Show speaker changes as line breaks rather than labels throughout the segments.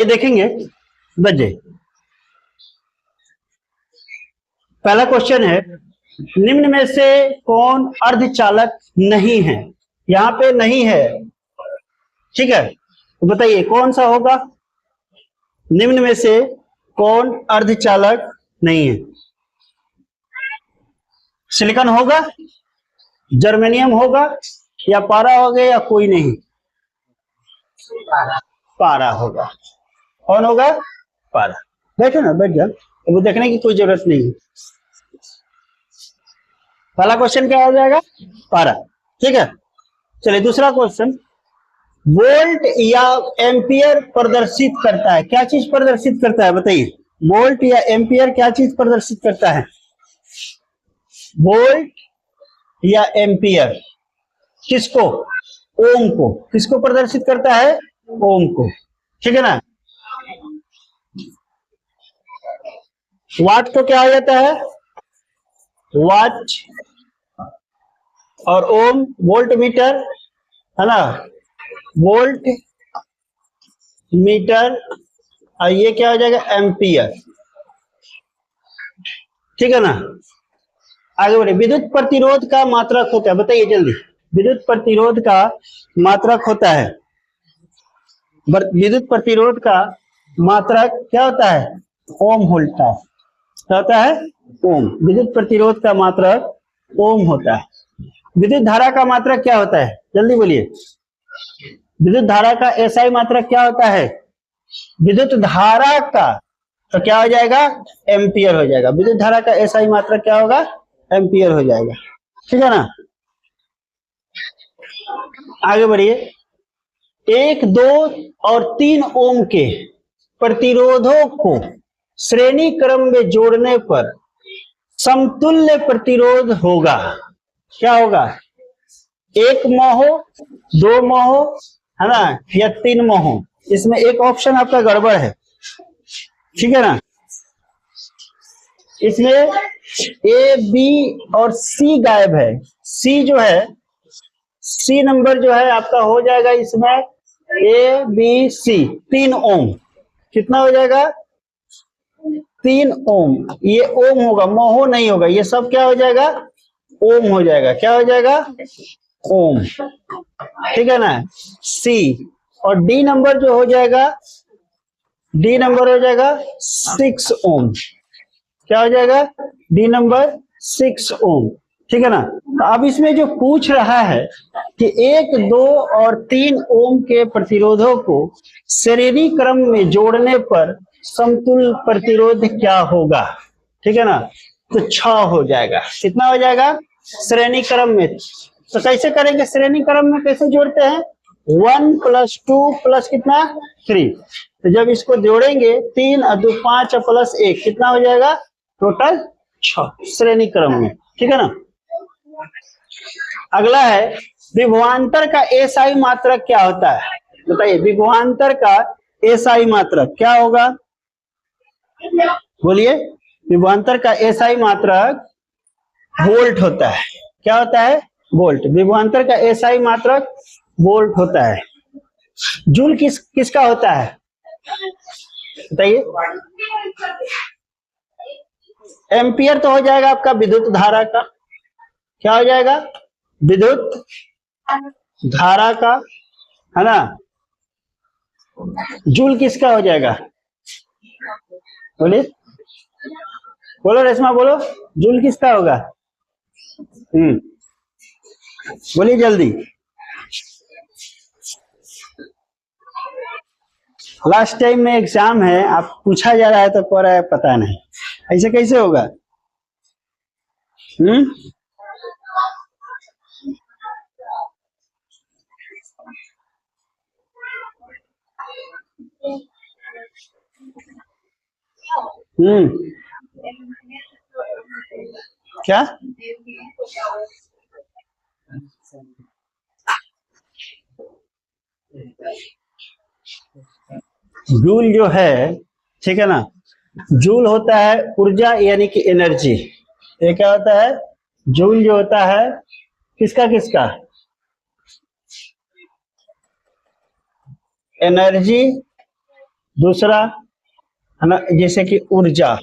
ये देखेंगे बजे। पहला क्वेश्चन है, निम्न में से कौन अर्धचालक नहीं है? यहां पे नहीं है, ठीक है, तो बताइए कौन सा होगा? निम्न में से कौन अर्धचालक नहीं है? सिलिकॉन होगा, जर्मेनियम होगा, या पारा होगा, या कोई नहीं? पारा होगा। कौन होगा? पारा। बैठो ना, बैठ जाओ, वो देखने की कोई जरूरत नहीं है। पहला क्वेश्चन क्या आ जाएगा? पारा, ठीक है। चलिए दूसरा क्वेश्चन, वोल्ट या एम्पियर प्रदर्शित करता है? क्या चीज प्रदर्शित करता है बताइए? वोल्ट या एम्पियर क्या चीज प्रदर्शित करता है? वोल्ट या एम्पियर किसको? ओम को। किसको प्रदर्शित करता है? ओम को, ठीक है ना। वाट तो क्या हो जाता है? वाट। और ओम वोल्ट मीटर, है ना, वोल्ट मीटर। और ये क्या हो जाएगा? एम्पियर, ठीक है ना। आगे बढ़े, विद्युत प्रतिरोध का मात्रक होता है, बताइए जल्दी। विद्युत प्रतिरोध का मात्रक होता है, विद्युत प्रतिरोध का मात्रक क्या होता है? ओम होता है। क्या होता है? ओम। विद्युत प्रतिरोध का मात्रक ओम होता है। विद्युत धारा का मात्रक क्या होता है? जल्दी बोलिए। विद्युत धारा का एसआई मात्रक क्या होता है? विद्युत धारा का तो क्या हो जाएगा? एम्पियर हो जाएगा। विद्युत धारा का एसआई मात्रक क्या होगा? एम्पियर हो जाएगा, ठीक है ना। आगे बढ़िए, 1, 2 और 3 ओम के प्रतिरोधों को श्रेणी क्रम में जोड़ने पर समतुल्य प्रतिरोध होगा। क्या होगा? 1 मोहो, 2 मोहो, है ना, या 3 मोहो? इसमें एक ऑप्शन आपका गड़बड़ है, ठीक है ना। इसमें ए, बी और सी गायब है। सी जो है, सी नंबर जो है आपका हो जाएगा इसमें ए बी सी, 3 ओम। कितना हो जाएगा? 3 ओम। ये ओम होगा, मोहो नहीं होगा। ये सब क्या हो जाएगा? ओम हो जाएगा। क्या हो जाएगा? ओम, ठीक है ना। सी और डी नंबर जो हो जाएगा, डी नंबर हो जाएगा 6 ओम। क्या हो जाएगा? डी नंबर 6 ओम, ठीक है ना। तो अब इसमें जो पूछ रहा है कि 1, 2 और 3 ओम के प्रतिरोधों को श्रेणी क्रम में जोड़ने पर समतुल्य प्रतिरोध क्या होगा, ठीक है ना। तो 6 हो जाएगा। कितना हो जाएगा? श्रेणी क्रम में। तो कैसे करेंगे? श्रेणी क्रम में कैसे जोड़ते हैं? 1 + 2 + कितना? 3। तो जब इसको जोड़ेंगे 3 और 2 5 और +1 कितना हो जाएगा? टोटल 6 श्रेणी क्रम में, ठीक है ना। अगला है, विभवांतर का एसआई मात्रक क्या होता है? बताइए, विभवांतर का एसआई मात्रक क्या होगा? बोलिए। विभवांतर का एसआई मात्रक वोल्ट होता है। क्या होता है? वोल्ट। विभवांतर का एसआई मात्रक वोल्ट होता है। जूल किसका होता है? बताइए। एम्पियर तो हो जाएगा आपका विद्युत धारा का। क्या हो जाएगा? विद्युत धारा का, है ना। जूल किसका हो जाएगा? बोलिए, बोलो रेशमा, बोलो। जूल किसका होगा? बोलिए जल्दी। लास्ट टाइम में एग्जाम है, आप पूछा जा रहा है तो कह रहा है पता नहीं। ऐसे कैसे होगा? क्या? जूल जो है, ठीक है ना, जूल होता है ऊर्जा यानी कि एनर्जी। ये क्या होता है? जूल जो होता है किसका किसका? एनर्जी दूसरा है ना, जैसे कि ऊर्जा,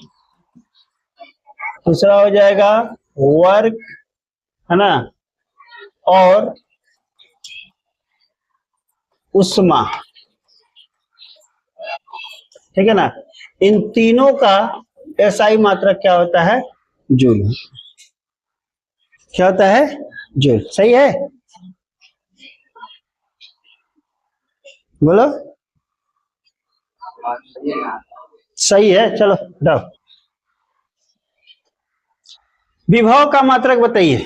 दूसरा हो जाएगा वर्क, है ना, और उष्मा, ठीक है ना। इन तीनों का एसआई मात्रक क्या होता है? जूल। क्या होता है? जूल। सही है, बोलो। सही है, चलो जाओ। विभव का मात्रक बताइए।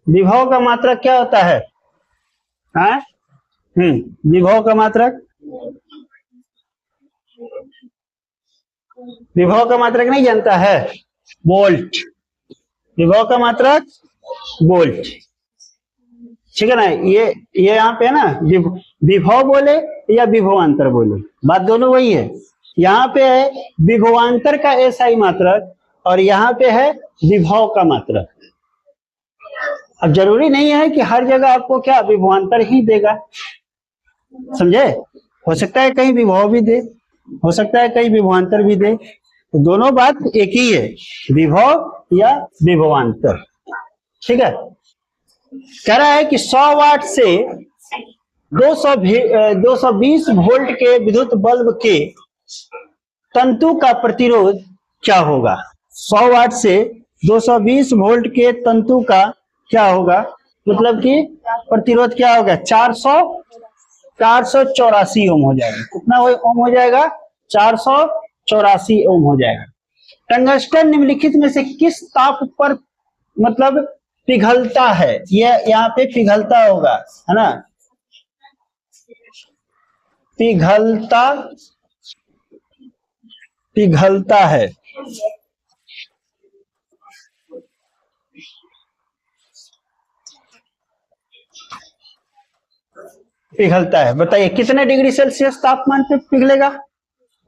विभव का मात्रक क्या होता है? हाँ, विभव का मात्रक, विभव का मात्रक नहीं जानता है? वोल्ट। विभव का मात्रक वोल्ट, ठीक है ना। ये यहाँ पे है ना, विभव बोले या विभवांतर बोले, बात दोनों वही है। यहाँ पे है विभवांतर का एसआई मात्रक और यहाँ पे है विभव का मात्रक। अब जरूरी नहीं है कि हर जगह आपको क्या विभवांतर ही देगा, समझे। हो सकता है कहीं विभव भी दे, हो सकता है कहीं विभवांतर भी दे, तो दोनों बात एक ही है, विभव या विभवांतर, ठीक है। कह रहा है कि 100 वाट से 220 वोल्ट के विद्युत बल्ब के तंतु का प्रतिरोध क्या होगा? 100 वाट से 220 वोल्ट के तंतु का क्या होगा, मतलब कि प्रतिरोध क्या होगा? 484 ओम हो जाएगा। कितना ओम हो जाएगा? 484 ओम हो जाएगा। टंगस्टन निम्नलिखित में से किस ताप पर मतलब पिघलता है? ये यहाँ पे पिघलता होगा, है ना, पिघलता, पिघलता है। पिघलता है, बताइए कितने डिग्री सेल्सियस तापमान पे पिघलेगा?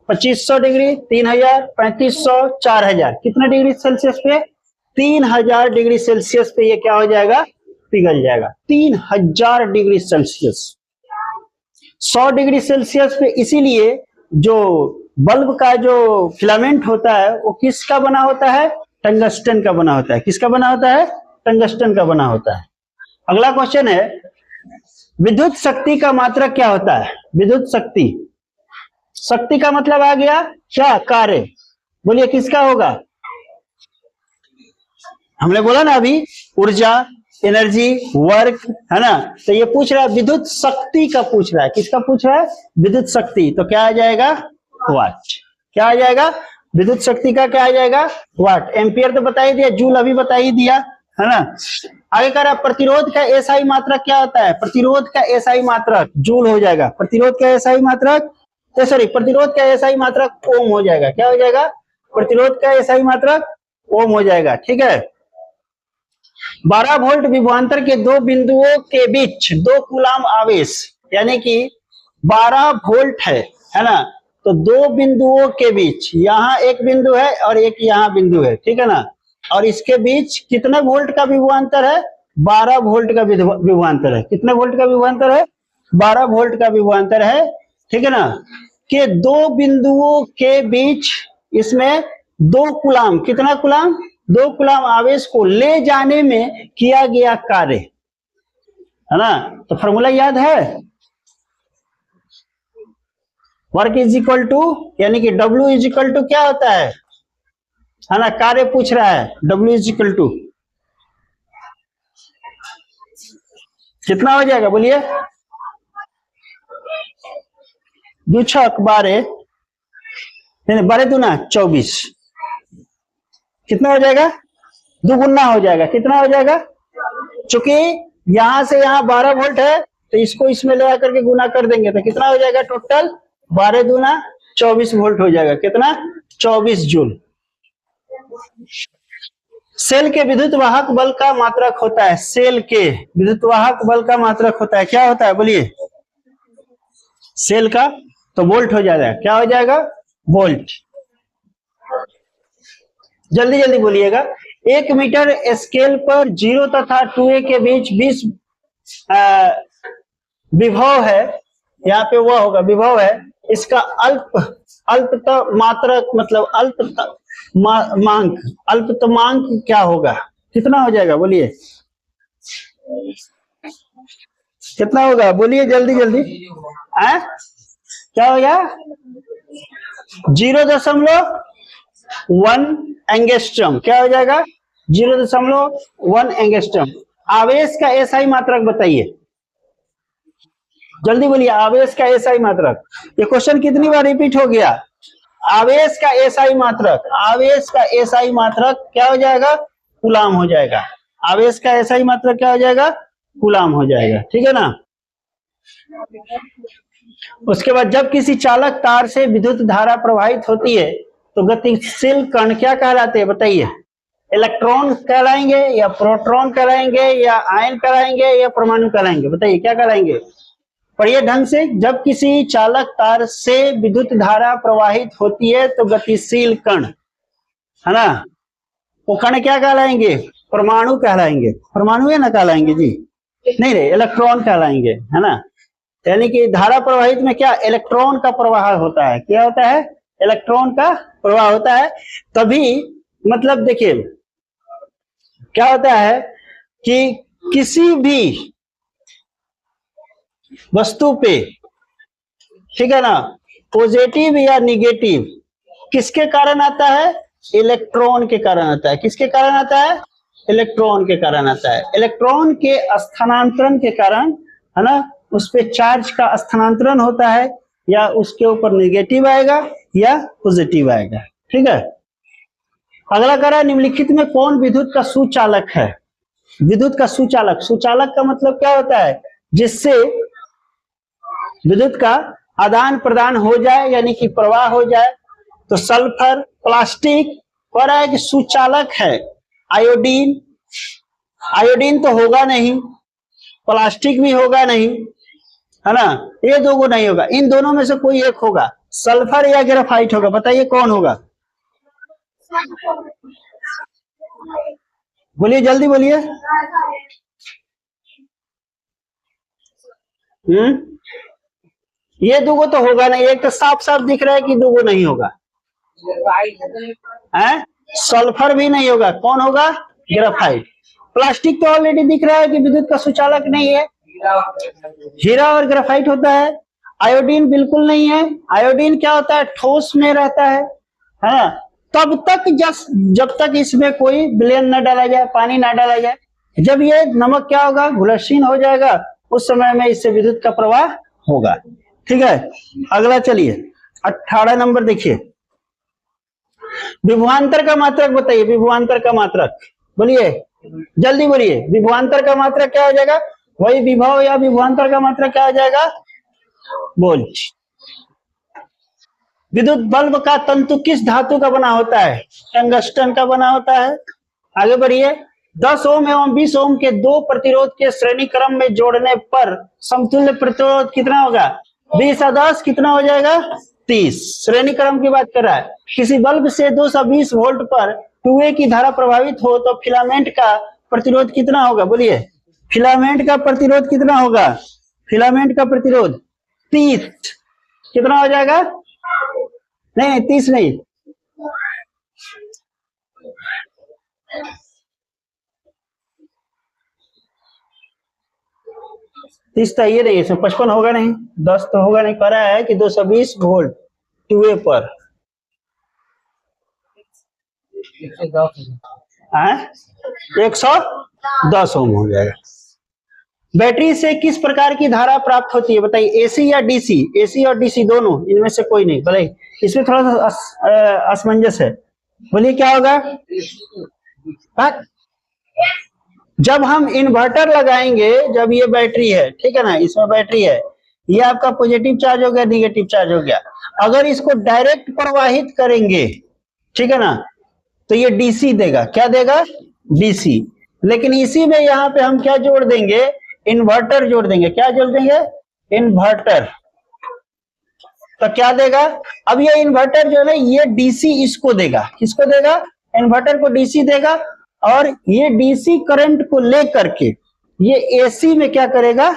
2500 डिग्री, 3000, 3500, 4000। कितने डिग्री सेल्सियस पे? 3000 डिग्री सेल्सियस पे ये क्या हो जाएगा? पिघल जाएगा। 3000 डिग्री सेल्सियस, 100 डिग्री सेल्सियस पे। इसीलिए जो बल्ब का जो फिलामेंट होता है वो किसका बना होता है? टंगस्टन का बना होता है। किसका बना होता है? टंगस्टन का बना होता है। अगला क्वेश्चन है, विद्युत शक्ति का मात्रक क्या होता है? विद्युत शक्ति, शक्ति का मतलब आ गया क्या? कार्य। बोलिए किसका होगा? हमने बोला ना अभी, ऊर्जा, एनर्जी, वर्क, है ना। तो ये पूछ रहा है विद्युत शक्ति का पूछ रहा है। किसका पूछ रहा है? विद्युत शक्ति। तो क्या आ जाएगा? वाट। क्या आ जाएगा? विद्युत शक्ति का क्या आ जाएगा? वाट। एम्पियर तो बता ही दिया, जूल अभी बता ही दिया, है ना। आगे कह रहा है प्रतिरोध का एसआई मात्रक क्या होता है? प्रतिरोध का एसआई मात्रक जूल हो जाएगा। प्रतिरोध का एसआई मात्रक, सॉरी, प्रतिरोध का एसआई मात्रक ओम हो जाएगा। क्या हो जाएगा? प्रतिरोध का एसआई मात्रक ओम हो जाएगा, ठीक है। 12 वोल्ट विभवांतर के दो बिंदुओं के बीच 2 कूलाम आवेश, यानी कि 12 वोल्ट है ना। तो दो बिंदुओं के बीच, यहाँ एक बिंदु है और एक यहाँ बिंदु है, ठीक है ना। और इसके बीच कितने वोल्ट का विभवांतर है? 12 वोल्ट का विभवांतर है। कितने वोल्ट का विभवांतर है? 12 वोल्ट का विभवांतर है, ठीक है ना। के दो बिंदुओं के बीच इसमें 2 कूलाम, कितना कूलाम? 2 कूलाम आवेश को ले जाने में किया गया कार्य, है ना। तो फॉर्मूला याद है? वर्क इज इक्वल टू, यानी कि W इज इक्वल टू क्या होता है ना, कार्य पूछ रहा है। W इज इक्वल टू कितना हो जाएगा? बोलिए। 2 छक 12, 12 दूना 24। कितना हो जाएगा? दुगुना हो जाएगा। कितना हो जाएगा? चूंकि यहां से यहां 12 वोल्ट है तो इसको इसमें ले आकर के गुना कर देंगे तो कितना हो जाएगा? टोटल 12 दूना 24 वोल्ट हो जाएगा। कितना? 24 जूल। सेल के विद्युत वाहक बल का मात्रक होता है। सेल के विद्युत वाहक बल का मात्रक होता है, क्या होता है? बोलिए। सेल का तो वोल्ट हो जाएगा। क्या हो जाएगा? वोल्ट। जल्दी जल्दी बोलिएगा। 1 मीटर स्केल पर 0 तथा 2a के बीच 20 विभव है, यहाँ पे वह होगा विभव है, इसका अल्पतमात्रक मतलब अल्पतमांक क्या होगा, कितना हो जाएगा बोलिए, कितना होगा बोलिए जल्दी जल्दी। क्या हो गया, 0.1 एंगस्ट्रम, क्या हो जाएगा 0.1 एंगस्ट्रम। आवेश का एसआई मात्रक बताइए, जल्दी बोलिए, आवेश का एसआई मात्रक। ये क्वेश्चन कितनी बार रिपीट हो गया, आवेश का एसआई मात्रक, आवेश का एसआई मात्रक क्या हो जाएगा, कूलाम हो जाएगा। आवेश का एसआई मात्रक क्या हो जाएगा, कूलाम हो जाएगा, ठीक है ना। उसके बाद जब किसी चालक तार से विद्युत धारा प्रवाहित होती है तो गतिशील कण क्या कहलाते हैं बताइए, इलेक्ट्रॉन कहलाएंगे या प्रोटॉन कहलाएंगे या आयन कहलाएंगे या परमाणु कहलाएंगे, बताइए क्या कहलाएंगे। पढ़िए ढंग से, जब किसी चालक तार से विद्युत धारा प्रवाहित होती है तो गतिशील कण, है ना, वो कण क्या कहलाएंगे, परमाणु कहलाएंगे, परमाणु है ना कहलाएंगे जी, नहीं रे इलेक्ट्रॉन कहलाएंगे, है ना। यानी कि धारा प्रवाहित में क्या इलेक्ट्रॉन का प्रवाह होता है, क्या होता है, इलेक्ट्रॉन का प्रवाह होता है। तभी मतलब देखिए क्या होता है कि किसी भी वस्तु पे, ठीक है ना, पॉजिटिव या निगेटिव किसके कारण आता है, इलेक्ट्रॉन के कारण आता है। किसके कारण आता है, इलेक्ट्रॉन के कारण आता है। इलेक्ट्रॉन के स्थानांतरण के कारण, है ना, उस पे चार्ज का स्थानांतरण होता है, या उसके ऊपर निगेटिव आएगा या पॉजिटिव आएगा, ठीक है। अगला कह रहा है निम्नलिखित में कौन विद्युत का सुचालक है। विद्युत का सुचालक, सुचालक का मतलब क्या होता है, जिससे विद्युत का आदान प्रदान हो जाए, यानी कि प्रवाह हो जाए। तो सल्फर, प्लास्टिक, कह रहा है कि सुचालक है। आयोडीन, आयोडीन तो होगा नहीं, प्लास्टिक भी होगा नहीं, है ना, ये दो को नहीं होगा, इन दोनों में से कोई एक होगा, सल्फर या ग्रेफाइट होगा, बताइए कौन होगा, बोलिए जल्दी बोलिए। ये दुगो तो होगा नहीं, एक तो साफ साफ दिख रहा है कि दुगो नहीं होगा, है सल्फर भी नहीं होगा, कौन होगा, ग्रेफाइट। प्लास्टिक तो ऑलरेडी दिख रहा है कि विद्युत का सुचालक नहीं है, हीरा और ग्रेफाइट होता है। आयोडीन बिल्कुल नहीं है, आयोडीन क्या होता है, ठोस में रहता है ना, तब तक जब तक इसमें कोई विलयन न डाला जाए, पानी ना डाला जाए। जब ये नमक क्या होगा, घुलनशील हो जाएगा, उस समय में इससे विद्युत का प्रवाह होगा, ठीक है। अगला चलिए 18 नंबर देखिए, विभवांतर का मात्रक बताइए, विभवांतर का मात्रक बोलिए जल्दी बोलिए। विभवांतर का मात्रक क्या हो जाएगा, वही विभव या विभवांतर का मात्रक क्या हो जाएगा, बोल। विद्युत बल्ब का तंतु किस धातु का बना होता है, टंगस्टन का बना होता है। आगे बढ़िए, 10 ओम एवं 20 ओम के दो प्रतिरोध के श्रेणी क्रम में जोड़ने पर समतुल्य प्रतिरोध कितना होगा, 20 और 10 कितना हो जाएगा, 30। श्रेणी क्रम की बात कर रहा है। किसी बल्ब से 220 वोल्ट पर 2A की धारा प्रभावित हो तो फिलामेंट का प्रतिरोध कितना होगा, बोलिए फिलामेंट का प्रतिरोध कितना होगा, फिलामेंट का प्रतिरोध 30 कितना हो जाएगा, नहीं 30 नहीं, तीस तो ये नहीं, इसमें 55 होगा नहीं, 10 तो होगा नहीं। कह रहा है कि 220 वोल्ट 2A पर 110 ओम हो जाएगा। बैटरी से किस प्रकार की धारा प्राप्त होती है बताइए, एसी या डीसी, एसी और डीसी दोनों, इनमें से कोई नहीं, बोले इसमें थोड़ा सा असमंजस है, बोलिए क्या होगा। जब हम इन्वर्टर लगाएंगे, जब ये बैटरी है, ठीक है ना, इसमें बैटरी है, ये आपका पॉजिटिव चार्ज हो गया, निगेटिव चार्ज हो गया। अगर इसको डायरेक्ट प्रवाहित करेंगे, ठीक है ना, तो ये डीसी देगा, क्या देगा, डीसी। लेकिन इसी में यहाँ पे हम क्या जोड़ देंगे, इन्वर्टर जोड़ देंगे, क्या जोड़ देंगे, इन्वर्टर, तो क्या देगा। अब ये इन्वर्टर जो है ये डीसी इसको देगा, किसको देगा, इन्वर्टर को डीसी देगा, और ये डीसी करंट को लेकर के ये एसी में क्या करेगा,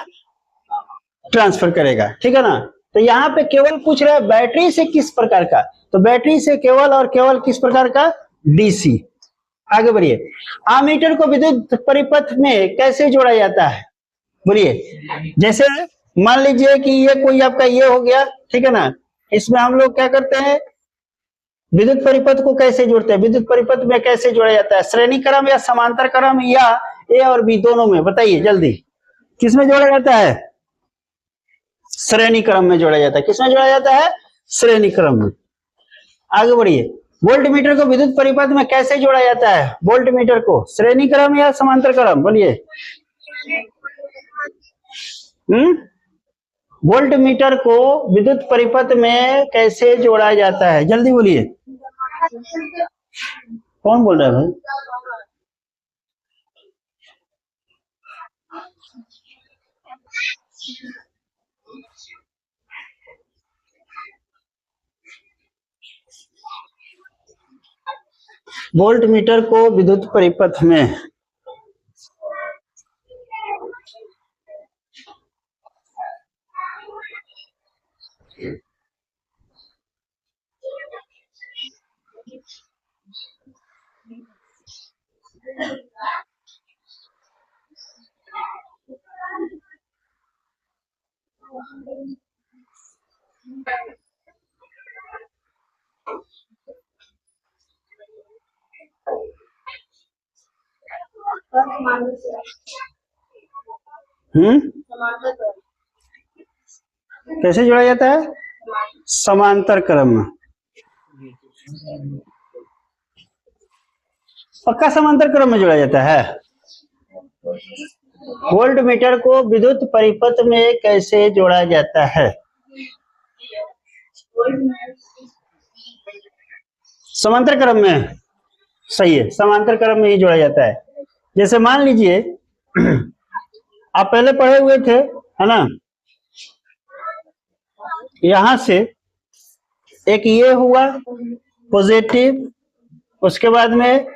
ट्रांसफर करेगा, ठीक है ना। तो यहाँ पे केवल पूछ रहा है बैटरी से किस प्रकार का, तो बैटरी से केवल और केवल किस प्रकार का, डीसी। आगे बढ़िए, आमीटर को विद्युत परिपथ में कैसे जोड़ा जाता है, बोलिए। जैसे मान लीजिए कि ये कोई आपका ये हो गया, ठीक है ना, इसमें हम लोग क्या करते हैं, विद्युत परिपथ को कैसे जोड़ते हैं, विद्युत परिपथ में कैसे जोड़ा जाता है, श्रेणी क्रम या समांतर क्रम या ए और बी दोनों में, बताइए जल्दी। किसमें जोड़ा जाता है, श्रेणी क्रम में जोड़ा जाता है। किसमें जोड़ा जाता है, श्रेणी क्रम में। आगे बढ़िए, वोल्ट मीटर को विद्युत परिपथ में कैसे जोड़ा जाता है, वोल्ट मीटर को श्रेणी क्रम या समांतर क्रम, बोलिए। वोल्ट मीटर को विद्युत परिपथ में कैसे जोड़ा जाता है, जल्दी बोलिए। कौन बोल रहा है भाई? वोल्ट मीटर को विद्युत परिपथ में कैसे जोड़ा जाता है, समांतर क्रम में। पक्का समांतर क्रम में जोड़ा जाता है। वोल्ट मीटर को विद्युत परिपथ में कैसे जोड़ा जाता है, समांतर क्रम में, सही है, समांतर क्रम में ही जोड़ा जाता है। जैसे मान लीजिए आप पहले पढ़े हुए थे, है ना, यहां से एक ये हुआ पॉजिटिव, उसके बाद में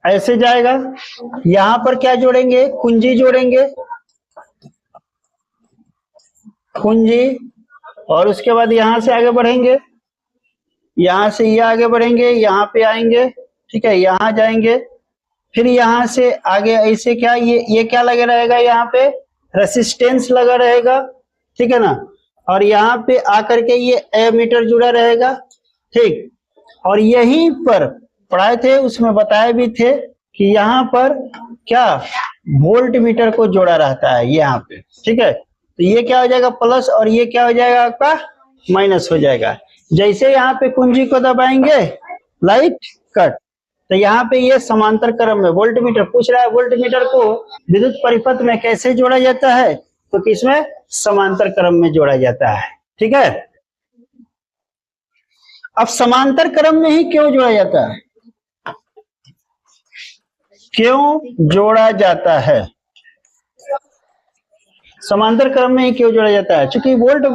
ऐसे जाएगा, यहां पर क्या जोड़ेंगे, कुंजी जोड़ेंगे, कुंजी, और उसके बाद यहां से आगे बढ़ेंगे, यहां से ये आगे बढ़ेंगे, यहाँ पे आएंगे, ठीक है, यहाँ जाएंगे, फिर यहाँ से आगे ऐसे क्या, ये क्या लगा रहेगा, यहाँ पे रेसिस्टेंस लगा रहेगा, ठीक है ना, और यहाँ पे आकर के ये एमीटर जुड़ा रहेगा, ठीक। और यहीं पर पढ़ाए थे, उसमें बताए भी थे कि यहाँ पर क्या वोल्ट मीटर को जोड़ा रहता है यहाँ पे, ठीक है। तो ये क्या हो जाएगा प्लस, और ये क्या हो जाएगा आपका माइनस हो जाएगा। जैसे यहाँ पे कुंजी को दबाएंगे, लाइट कट, तो यहाँ पे ये समांतर क्रम में वोल्ट मीटर पूछ रहा है, वोल्ट मीटर को विद्युत परिपथ में कैसे जोड़ा जाता है, तो किसमें, समांतर क्रम में जोड़ा जाता है, ठीक है। अब समांतर क्रम में ही क्यों जोड़ा जाता है, क्यों जोड़ा जाता है, समांतर क्रम में ही क्यों जोड़ा जाता है, क्योंकि वोल्ट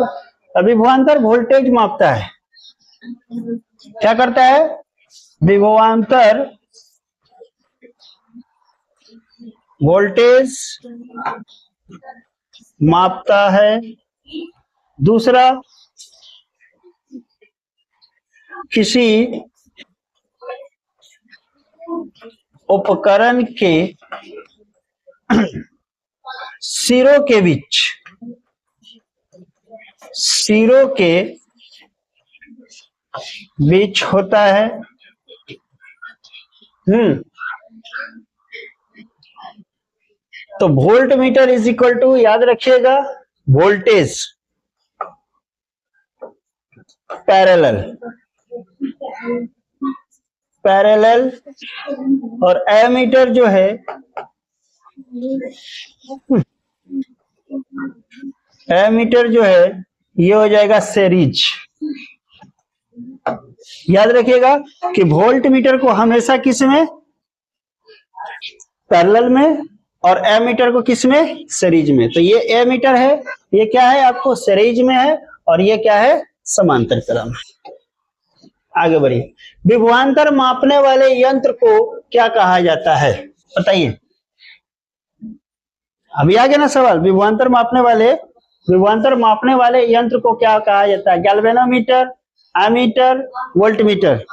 विभवांतर वोल्टेज मापता है। क्या करता है, विभवांतर वोल्टेज मापता है। दूसरा, किसी उपकरण के सिरों के बीच, सिरों के बीच होता है। तो volt meter is equal to, याद रखिएगा, वोल्टेज पैरेलल, पैरेलल, और एमीटर जो है, एमीटर जो है ये हो जाएगा सीरीज। याद रखिएगा कि वोल्ट मीटर को हमेशा किस में, पैरेलल में, और एमीटर को किस में, सीरीज में। तो ये एमीटर है, ये क्या है आपको सीरीज में है, और ये क्या है, समांतर क्रम। आगे बढ़िए। विभवांतर मापने वाले यंत्र को क्या कहा जाता है, बताइए। अभी आ गया ना सवाल, विभवांतर मापने वाले यंत्र को क्या कहा जाता है? Galvanometer, ammeter, voltmeter.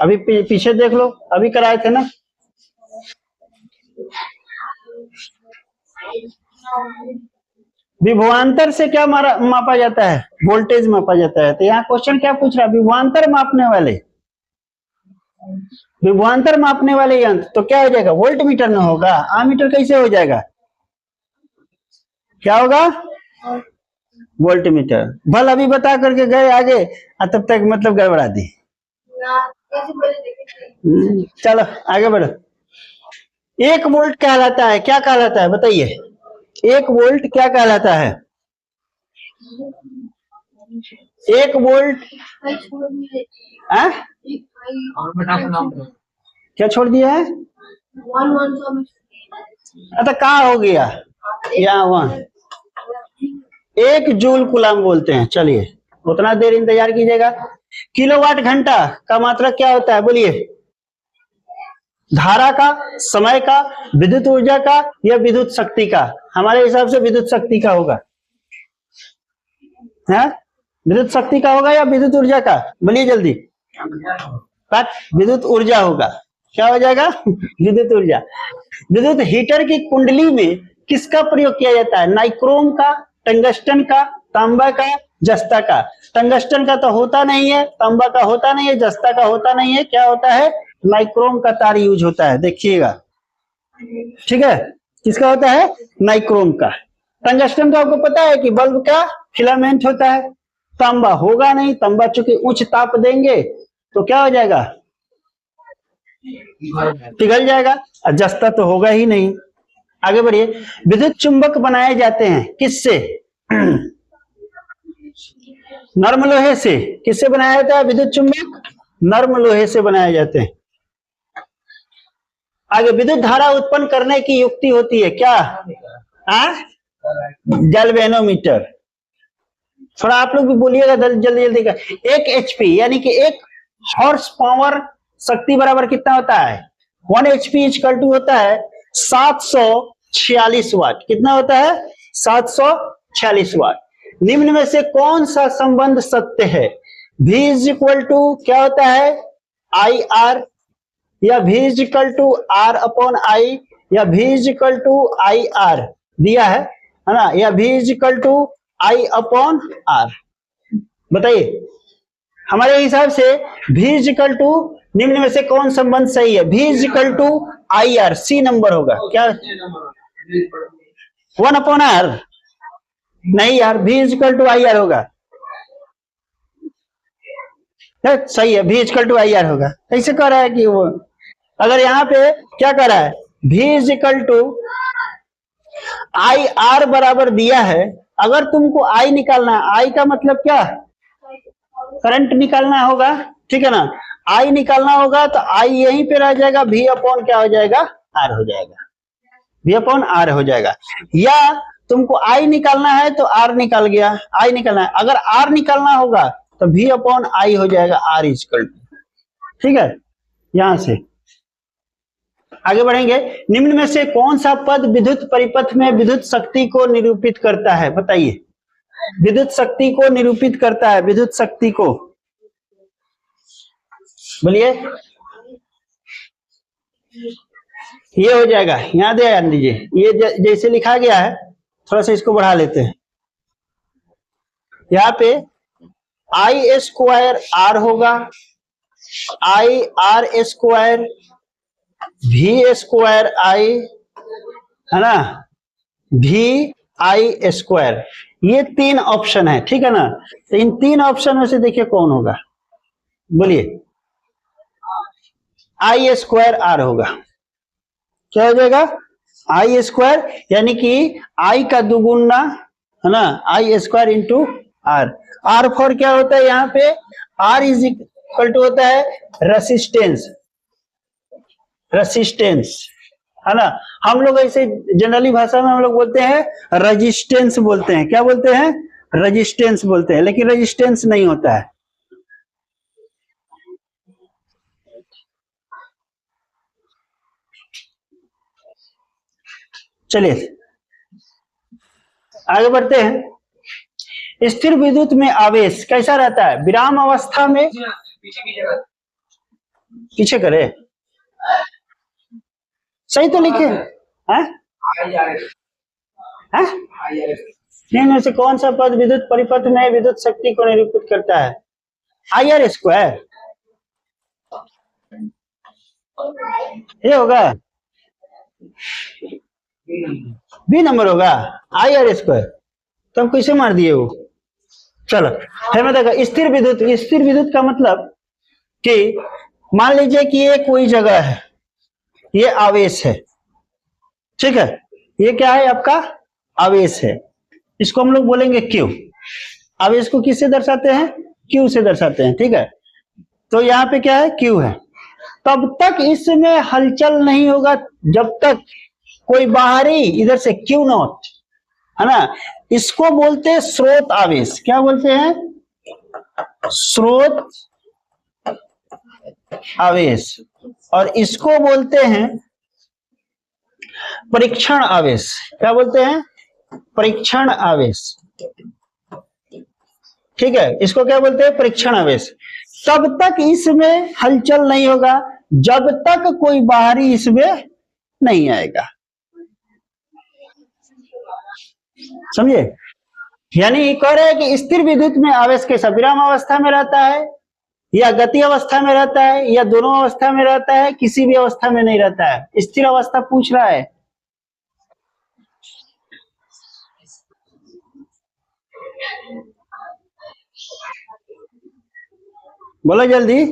अभी पीछे देख लो, अभी कराए थे ना। विभवांतर से क्या मापा जाता है? वोल्टेज मापा जाता है। तो यहाँ क्वेश्चन क्या पूछ रहा है? विभवांतर मापने वाले यंत्र तो क्या हो जाएगा? वोल्टमीटर न होगा, आमीटर कैसे हो जाएगा? क्या होगा? वोल्टमीटर। बल अभी बता करके गए आगे, तब तक मतलब गड़बड़ा दी। चलो आगे बढ़ो। 1 वोल्ट कहलाता है, क्या कहलाता है बताइए? 1 वोल्ट क्या कहलाता है? 1 वोल्ट क्या छोड़ दिया है? अच्छा कहाँ हो गया? यहाँ 1 1 जूल कूलम बोलते हैं। चलिए उतना देर इंतजार कीजिएगा। किलोवाट घंटा का मात्रक क्या होता है बोलिए? धारा का, समय का, विद्युत ऊर्जा का या विद्युत शक्ति का? हमारे हिसाब से विद्युत शक्ति का होगा। है विद्युत शक्ति का होगा या विद्युत ऊर्जा का? बोलिए जल्दी। विद्युत ऊर्जा होगा। क्या हो जाएगा? विद्युत ऊर्जा। विद्युत हीटर की कुंडली में किसका प्रयोग किया जाता है? नाइक्रोम का, टंगस्टन का, तांबा का, जस्ता का? टंगस्टन का तो होता नहीं है, तांबा का होता नहीं है, जस्ता का होता नहीं है। क्या होता है? नाइक्रोम का तार यूज होता है, देखिएगा। ठीक है, किसका होता है? नाइक्रोम का। टंगस्टन का आपको पता है कि बल्ब का फिलामेंट होता है। तांबा होगा नहीं, तांबा चूंकि उच्च ताप देंगे तो क्या हो जाएगा? पिघल जाएगा। और जस्ता तो होगा ही नहीं। आगे बढ़िए। विद्युत चुंबक बनाए जाते हैं किससे? नर्म लोहे से। किससे बनाया जाता है विद्युत चुंबक? नर्म लोहे से बनाए जाते हैं। आगे, विद्युत धारा उत्पन्न करने की युक्ति होती है क्या? गैल्वेनोमीटर। थोड़ा आप लोग भी बोलिएगा जल्दी जल्दी का। 1 HP यानी कि 1 हॉर्स पावर शक्ति बराबर कितना होता है? 1 HP इक्वल टू होता है 746 वाट। कितना होता है? 746 वाट। निम्न में से कौन सा संबंध सत्य है? V इज इक्वल टू क्या होता है? IR, या V is equal to R upon I, या V is equal to IR दिया है ना, या V is equal to I upon R? बताइए हमारे हिसाब से V इज इक्वल टू, निम्न में से कौन संबंध सही है? V is equal to IR, C number होगा। क्या 1 अपॉन R? नहीं यार, V is equal to IR होगा। सही है, V is equal to IR होगा। ऐसे कह रहा है कि वो, अगर यहाँ पे क्या कर रहा है? V is equal to IR बराबर दिया है। अगर तुमको I निकालना है, I का मतलब क्या? करंट निकालना होगा, ठीक है ना। I निकालना होगा तो I यहीं पे रह जाएगा, V अपॉन क्या हो जाएगा? R हो जाएगा। V अपॉन R हो जाएगा। या तुमको I निकालना है तो R निकाल गया, I निकालना है। अगर R निकालना होगा तो V अपॉन I हो जाएगा, R इज इक्वल टू। ठीक है, यहां से आगे बढ़ेंगे। निम्न में से कौन सा पद विद्युत परिपथ में विद्युत शक्ति को निरूपित करता है? बताइए। विद्युत शक्ति को निरूपित करता है, विद्युत शक्ति को, बोलिए। ये हो जाएगा, यहां ध्यान दीजिए। ये जैसे लिखा गया है, थोड़ा सा इसको बढ़ा लेते हैं। यहाँ पे I स्क्वायर R होगा, IR square, V square I, है ना, VI स्क्वायर। ये 3 ऑप्शन है, ठीक है ना। तो इन 3 ऑप्शन में से देखिए कौन होगा, बोलिए। I स्क्वायर R होगा। क्या हो जाएगा? I स्क्वायर, यानी कि I का दुगुना, है ना, I square into R। R for क्या होता है यहाँ पे? R इज इक्वल टू होता है रेसिस्टेंस, रेसिस्टेंस, है ना। हम लोग ऐसे जनरली भाषा में हम लोग बोलते हैं रेजिस्टेंस बोलते हैं। क्या बोलते हैं? रेजिस्टेंस बोलते हैं, लेकिन रेजिस्टेंस नहीं होता है। चलिए आगे बढ़ते हैं। स्थिर विद्युत में आवेश कैसा रहता है? विराम अवस्था में, पीछे करे, सही तो लिखे हैं? में से कौन सा पद विद्युत परिपथ में विद्युत शक्ति को निरूपित करता है? IR स्क्वायर, ये होगा, बी नंबर होगा IR स्क्वायर। तो हम कैसे मार दिए वो? चलो फिर मैं देखा स्थिर विद्युत। स्थिर विद्युत का मतलब कि मान लीजिए कि ये कोई जगह है, ये आवेश है, ठीक है, ये क्या है आपका? आवेश है। इसको हम लोग बोलेंगे क्यू। आवेश को किससे दर्शाते हैं? क्यू से दर्शाते हैं, ठीक है। तो यहाँ पे क्या है? क्यू है। तब तक इसमें हलचल नहीं होगा जब तक कोई बाहरी इधर से क्यू नॉट, है ना, इसको बोलते हैं स्रोत आवेश। क्या बोलते हैं? स्रोत आवेश। और इसको बोलते हैं परीक्षण आवेश। क्या बोलते हैं? परीक्षण आवेश, ठीक है। इसको क्या बोलते हैं? परीक्षण आवेश। तब तक इसमें हलचल नहीं होगा जब तक कोई बाहरी इसमें नहीं आएगा, समझे? यानी कह रहे हैं कि स्थिर विद्युत में आवेश कैसा? विराम अवस्था में रहता है, या गति अवस्था में रहता है, या दोनों अवस्था में रहता है, किसी भी अवस्था में नहीं रहता है। स्थिर अवस्था पूछ रहा है। बोलो जल्दी।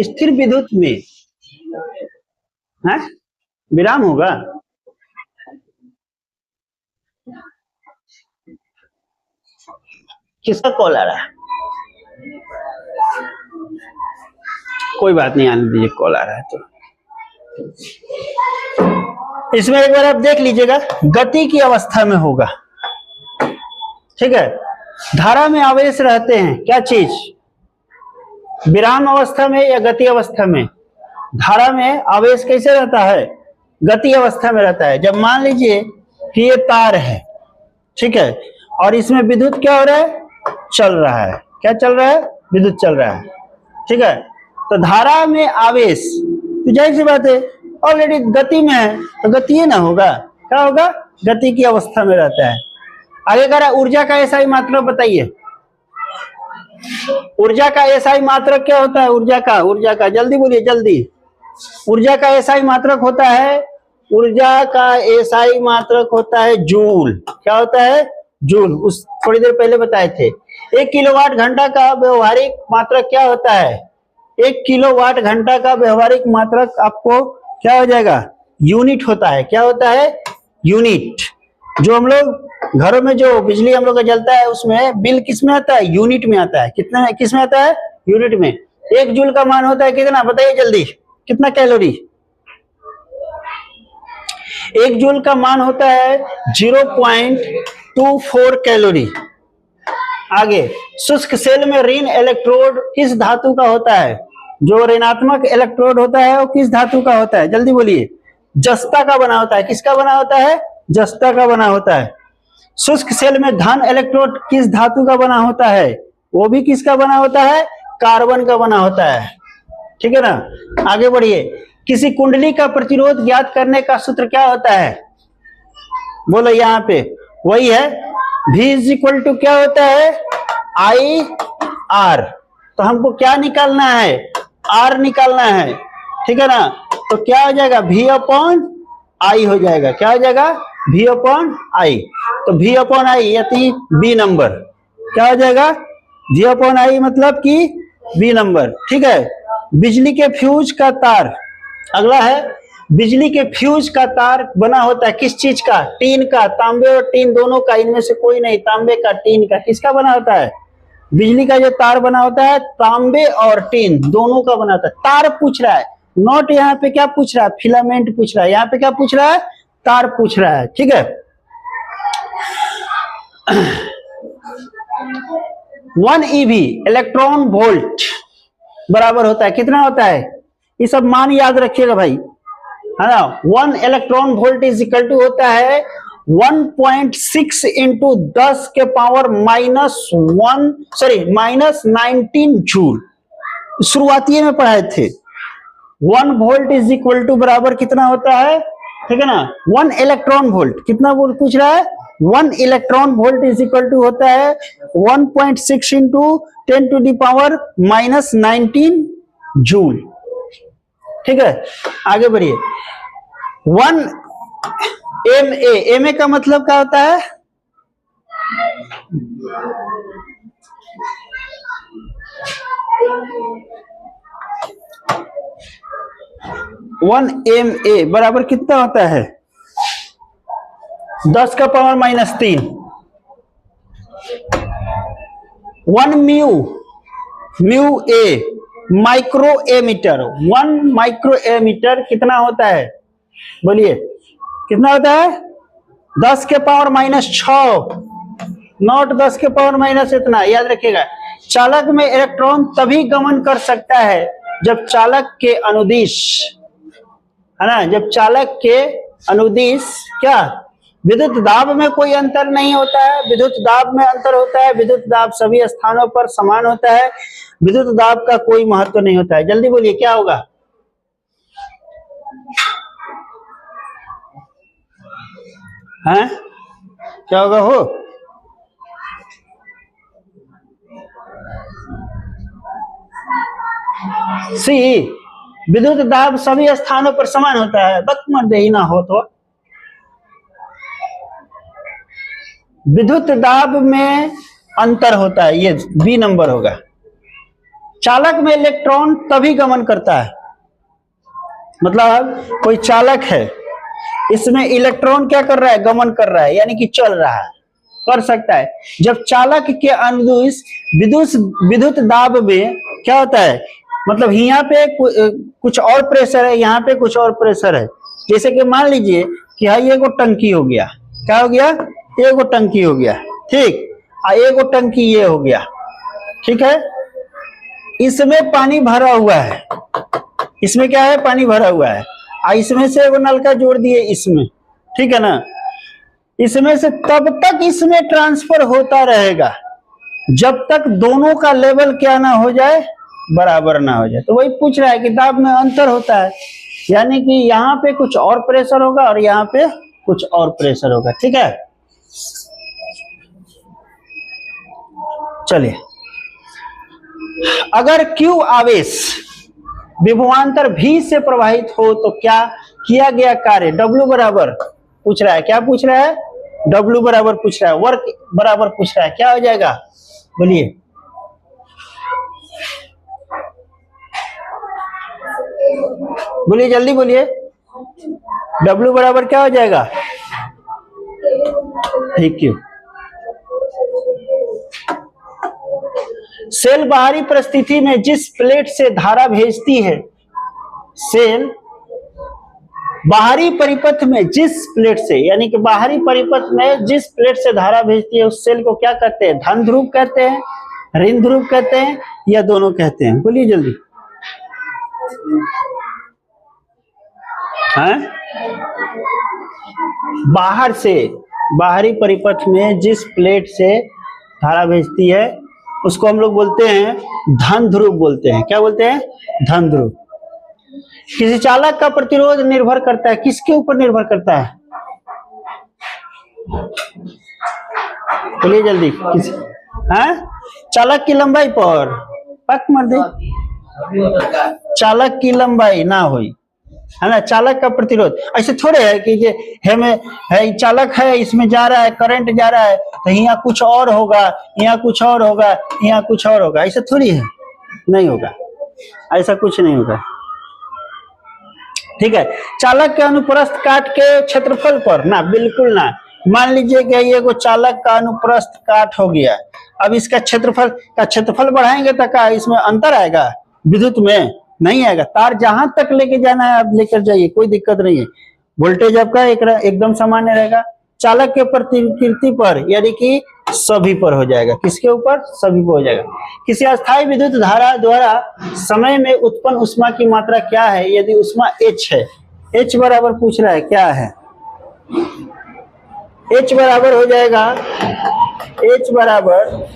स्थिर विद्युत में है विराम होगा। किसका कॉल आ रहा है? कोई बात नहीं, आने दीजिए, कॉल आ रहा है। तो इसमें एक बार आप देख लीजिएगा, गति की अवस्था में होगा, ठीक है। धारा में आवेश रहते हैं, क्या चीज? विराम अवस्था में या गति अवस्था में? धारा में आवेश कैसे रहता है? गति अवस्था में रहता है। जब मान लीजिए कि ये तार है, ठीक है, और इसमें विद्युत क्या हो रहा है? चल रहा है। क्या चल रहा है? विद्युत चल रहा है, ठीक है। तो धारा में आवेश, तो जाहिर सी बात है ऑलरेडी गति में है, तो गति ना होगा। क्या होगा? गति की अवस्था में रहता है। आगे कह रहा है ऊर्जा का एसआई मात्रक बताइए। ऊर्जा का एसआई मात्रक क्या होता है? ऊर्जा का जल्दी बोलिए, जल्दी। ऊर्जा का एसआई मात्रक होता है, ऊर्जा का एसआई मात्रक होता है जूल। क्या होता है? जूल। उस थोड़ी देर पहले बताए थे। 1 किलोवाट घंटा का व्यवहारिक मात्रक क्या होता है? 1 किलोवाट घंटा का व्यवहारिक मात्रक आपको क्या हो जाएगा? यूनिट होता है। क्या होता है? यूनिट। जो हम लोग घरों में जो बिजली हम लोग का जलता है उसमें बिल किस में आता है? यूनिट में आता है। कितना किस में आता है? यूनिट में। 1 जूल का मान होता है कितना? बताइए जल्दी, कितना कैलोरी? 1 जूल का मान होता है 0.24 कैलोरी। आगे, शुष्क सेल में ऋण इलेक्ट्रोड किस धातु का होता है? जो ऋणात्मक इलेक्ट्रोड होता है वो किस धातु का होता है? जल्दी बोलिए। जस्ता का बना होता है। किसका बना होता है? जस्ता का बना होता है। शुष्क सेल में धन इलेक्ट्रोड किस धातु का बना होता है? वो भी किसका बना होता है? कार्बन का बना होता है, ठीक है ना। आगे बढ़िए। किसी कुंडली का प्रतिरोध ज्ञात करने का सूत्र क्या होता है? बोलो यहाँ पे। वही है V इज इक्वल टू क्या होता है? IR। तो हमको क्या निकालना है? R निकालना है, ठीक है ना। तो क्या हो जाएगा? V अपॉन I हो जाएगा। क्या हो जाएगा? V upon I। तो V अपॉन I यानी B नंबर। क्या हो जाएगा? V अपॉन I मतलब कि B नंबर, ठीक है। बिजली के फ्यूज का तार, अगला है बिजली के फ्यूज का तार बना होता है किस चीज का? टीन का। तांबे और टीन दोनों का, इनमें से कोई नहीं। तांबे का, टीन का। किसका बना होता है? बिजली का जो तार बना होता है तांबे और टीन दोनों का बना होता है। तार पूछ रहा है, नोट यहाँ पे क्या पूछ रहा है? फिलामेंट पूछ रहा है। यहाँ पे क्या पूछ रहा है? तार पूछ रहा है, ठीक है। 1 EV इलेक्ट्रॉन वोल्ट बराबर होता है, कितना होता है? ये सब मान याद रखिएगा भाई, है ना। 1 electron volt is equal to होता है 1.6 इंटू 10 के पावर -19 जूल। शुरुआती में पढ़ाए थे। 1 वोल्ट इज इक्वल टू बराबर कितना होता है, ठीक है ना। 1 इलेक्ट्रॉन वोल्ट कितना वोल्ट पूछ रहा है? 1 electron volt is equal to होता है 1.6 into 10 to the power -19 joule. ठीक है, आगे बढ़िए। 1 MA का मतलब क्या होता है? वन MA बराबर कितना होता है? 10 का power -3। 1 mu A micro ammeter. 1 micro ammeter कितना होता है? बोलिए कितना होता है? 10 के पावर -6, नॉट 10 के पावर माइनस इतना, याद रखिएगा। चालक में इलेक्ट्रॉन तभी गमन कर सकता है जब चालक के अनुदिश, है ना, जब चालक के अनुदिश क्या विद्युत दाब में कोई अंतर नहीं होता है। विद्युत दाब में अंतर होता है, विद्युत दाब सभी स्थानों पर समान होता है, विद्युत दाब का कोई महत्व नहीं होता है। जल्दी बोलिए क्या होगा? हैं, क्या होगा? हो सी, विद्युत दाब सभी स्थानों पर समान होता है। बक मत ही ना हो तो विद्युत दाब में अंतर होता है, ये बी नंबर होगा। चालक में इलेक्ट्रॉन तभी गमन करता है, मतलब कोई चालक है, इसमें इलेक्ट्रॉन क्या कर रहा है? गमन कर रहा है, यानी कि चल रहा है, कर सकता है जब चालक के अनुदिश विद्युत दाब में क्या होता है, मतलब यहाँ पे कुछ और प्रेशर है, यहाँ पे कुछ और प्रेशर है। जैसे कि मान लीजिए कि हाँ ये को टंकी हो गया, क्या हो गया? एगो टंकी हो गया, ठीक, एगो टंकी ये हो गया, ठीक है। इसमें पानी भरा हुआ है, इसमें क्या है? पानी भरा हुआ है, इसमें से एगो नलका जोड़ दिए इसमें, ठीक है ना। इसमें से तब तक इसमें ट्रांसफर होता रहेगा जब तक दोनों का लेवल क्या ना हो जाए, बराबर ना हो जाए। तो वही पूछ रहा है कि दाब में अंतर होता है, यानी कि यहाँ पे कुछ और प्रेशर होगा और यहाँ पे कुछ और प्रेशर होगा, ठीक है। चलिए, अगर Q आवेश विभवांतर V से प्रवाहित हो तो क्या किया गया कार्य W बराबर पूछ रहा है, क्या पूछ रहा है? W बराबर पूछ रहा है, वर्क बराबर पूछ रहा है, क्या हो जाएगा? बोलिए बोलिए जल्दी बोलिए, W बराबर क्या हो जाएगा? ठीक है। सेल बाहरी परिस्थिति में जिस प्लेट से धारा भेजती है, सेल बाहरी परिपथ में जिस प्लेट से, यानी कि बाहरी परिपथ में जिस प्लेट से धारा भेजती है उस सेल को क्या कहते हैं? धन ध्रुव कहते हैं, ऋण ध्रुव कहते हैं, या दोनों कहते हैं? बोलिए जल्दी। हैं? बाहर से, बाहरी परिपथ में जिस प्लेट से धारा भेजती है उसको हम लोग बोलते हैं धन ध्रुव बोलते हैं। क्या बोलते हैं? धन ध्रुव। किसी चालक का प्रतिरोध निर्भर करता है, किसके ऊपर निर्भर करता है? बोलिए जल्दी। किस चालक की लंबाई पर। पक मर दे, चालक की लंबाई ना हुई, है ना। चालक का प्रतिरोध ऐसे थोड़े है कि है चालक है, इसमें जा रहा है, करंट जा रहा है, तो यहाँ कुछ और होगा, यहाँ कुछ और होगा, यहाँ कुछ और होगा, ऐसा थोड़ी है, नहीं होगा, ऐसा कुछ नहीं होगा, ठीक है। चालक के अनुप्रस्थ काट के क्षेत्रफल पर ना, बिल्कुल ना। मान लीजिए कि ये को चालक का अनुप्रस्थ काट हो गया, अब इसका क्षेत्रफल बढ़ाएंगे तो क्या इसमें अंतर आएगा? विद्युत में नहीं आएगा। तार जहां तक लेके जाना है आप लेकर जाइए, कोई दिक्कत नहीं है। वोल्टेज आपका एकदम सामान्य रहेगा। चालक के प्रतिकृति पर, यानी कि सभी पर हो जाएगा। किसके ऊपर? सभी पर हो जाएगा। किसी अस्थायी विद्युत धारा द्वारा समय में उत्पन्न ऊष्मा की मात्रा क्या है? यदि ऊष्मा H है, H बराबर पूछ रहा है क्या है? H बराबर हो जाएगा, H बराबर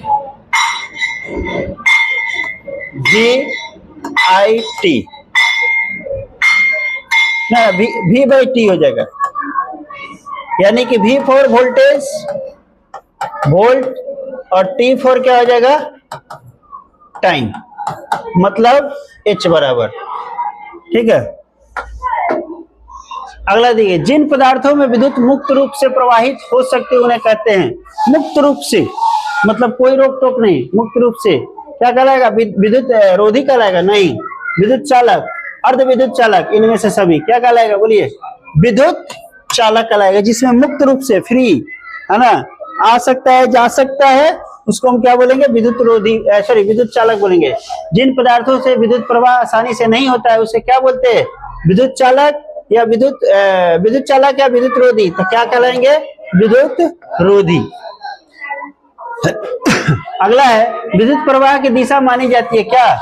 VIT ना, V बाई टी हो जाएगा, यानी कि V फॉर वोल्टेज, वोल्ट, और T फॉर क्या हो जाएगा? टाइम, मतलब H बराबर। ठीक है, अगला देखिए, जिन पदार्थों में विद्युत मुक्त रूप से प्रवाहित हो सकती है उन्हें कहते हैं, मुक्त रूप से मतलब कोई रोक टोक नहीं, मुक्त रूप से क्या कहलाएगा? विद्युत रोधी कहलाएगा? नहीं, विद्युत चालक, अर्ध विद्युत चालक, इनमें से सभी क्या कहलाएगा? बोलिए, विद्युत चालक कहलाएगा, जिसमें मुक्त रूप से फ्री है ना आ सकता है, जा सकता है, उसको हम क्या बोलेंगे? विद्युत रोधी, सॉरी विद्युत चालक बोलेंगे। जिन पदार्थों से विद्युत प्रवाह आसानी से नहीं होता है उसे क्या बोलते हैं? विद्युत चालक या विद्युत चालक या विद्युत रोधी। तो क्या कहलाएंगे? विद्युत रोधी। अगला है, विद्युत प्रवाह की दिशा मानी जाती है क्या?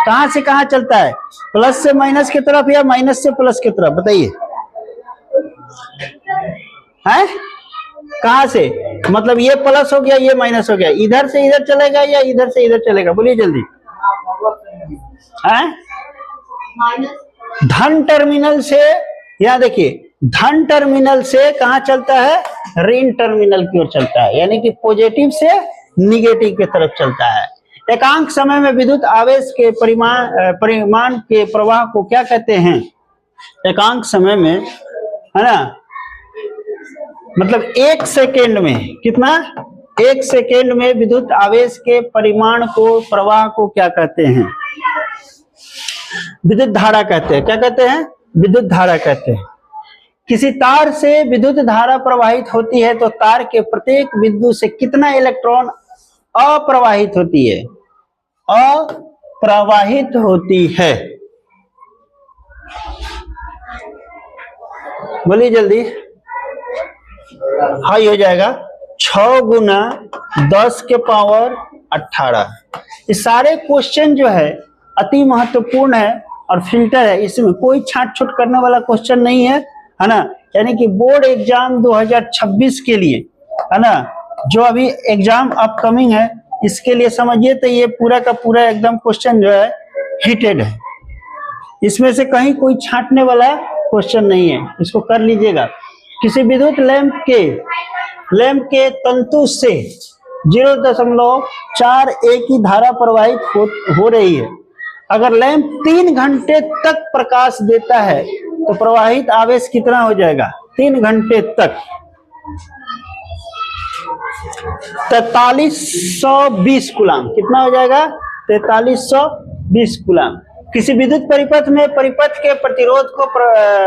कहां से कहां चलता है? प्लस से माइनस की तरफ या माइनस से प्लस की तरफ? बताइए, है कहां से? मतलब ये प्लस हो गया, ये माइनस हो गया, इधर से इधर चलेगा या इधर से इधर चलेगा? बोलिए जल्दी। है धन टर्मिनल से, यहां देखिए, धन टर्मिनल से कहां चलता है? ऋण टर्मिनल की ओर चलता है, यानी कि पॉजिटिव से निगेटिव की तरफ चलता है। एकांक समय में विद्युत आवेश के परिमाण के प्रवाह को क्या कहते हैं? एकांक समय में, है ना, मतलब एक सेकेंड में कितना? एक सेकेंड में विद्युत आवेश के परिमाण को, प्रवाह को क्या कहते हैं? विद्युत धारा कहते हैं। क्या कहते हैं? विद्युत धारा कहते हैं। किसी तार से विद्युत धारा प्रवाहित होती है तो तार के प्रत्येक बिंदु से कितना इलेक्ट्रॉन अप्रवाहित होती है? अप्रवाहित होती है, बोलिए जल्दी। हाई हो जाएगा 6 गुना 10 के पावर 18। ये सारे क्वेश्चन जो है अति महत्वपूर्ण है और फिल्टर है, इसमें कोई छांट छूट करने वाला क्वेश्चन नहीं है, है ना। यानी कि बोर्ड एग्जाम 2026 के लिए, है ना, जो अभी एग्जाम अपकमिंग है, इसके लिए समझिए तो ये पूरा का पूरा एकदम क्वेश्चन जो है हिटेड है, इसमें से कहीं कोई छांटने वाला क्वेश्चन नहीं है, इसको कर लीजिएगा। किसी विद्युत लैंप के तंतु से 0.41 की धारा प्रवाहित हो रही है। अगर लैंप 3 घंटे तक प्रकाश देता है तो प्रवाहित आवेश कितना हो जाएगा? 3 घंटे तक 4320 कूलाम। कितना हो जाएगा? 4320 कूलाम। किसी विद्युत परिपथ में परिपथ के प्रतिरोध को